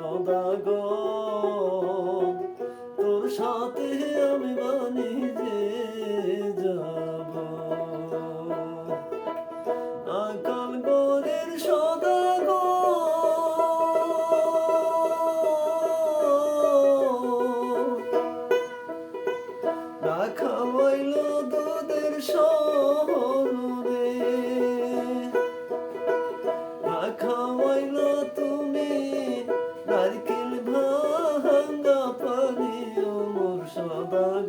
সদাগর তোর সাথে আমি বাণিজ্যে যাব আকাল গোরের সদাগর না খাওয়াইল দুধের শহরে না খাওয়াইল তুমি নারকেল ভাঙ্গা পানি ও মোর সদাগর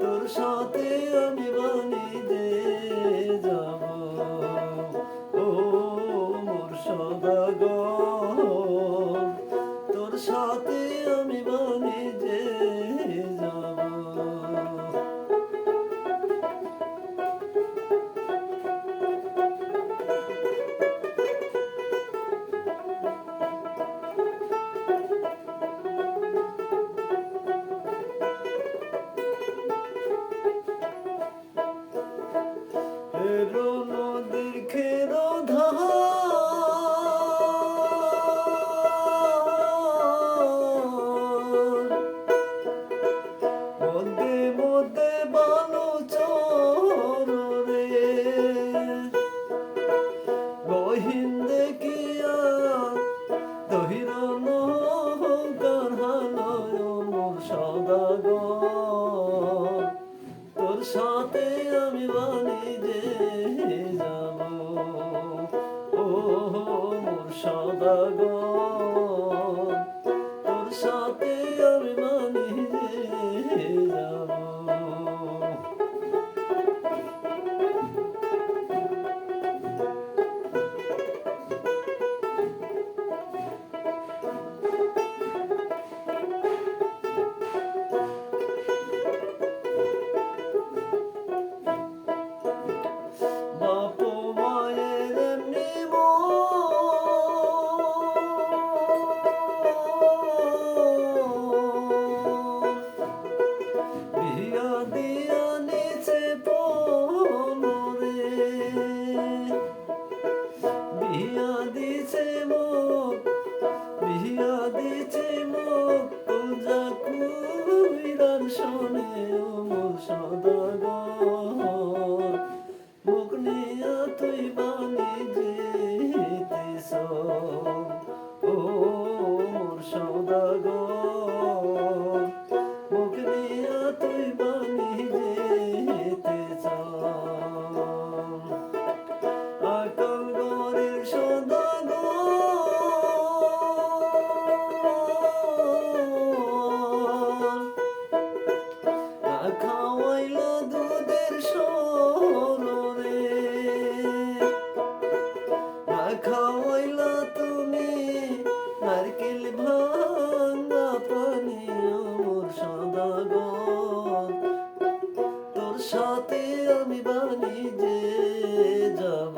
তোর সাথে আমি বাণিজ্যে যাব ও মোর সদাগর তোর সাথে আমি বাণিজ্যে যাব হেরো নদীর খেরো ধার মধ্যে মধ্যে বালু চর রে গহীন দেখিয়া দহির নৌকার হালয় মোর সদাগর তোর সাথে আমি বাণিজ্যে যাব ও মোর সদাগর তোর সাথে আমি বাণিজ্যে যাব বাপ মায়ের এমনি বিয়া দিয়া নিচে পরে বিয়া দিছে মোক বিয়া দিছে মোক পূজা কুইরার শোনে ও মোর সদাগর মুখ নিয়া তুই বাণিজ্যে যেতেছ ও মোর সদাগর মুখ নিয়া তুই বাণিজ্যে যেতেছ আকাল গরের সদাগর না খাওয়াইল দুধের শহরে না খাওয়াইল তুমি নারকেল ভাঙ্গা পানি মোর সদাগর তোর সাথে আমি বাণিজ্যে যাব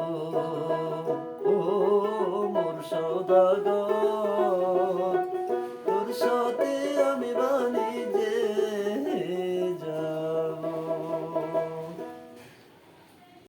ও মোর সদাগর তোর সাথে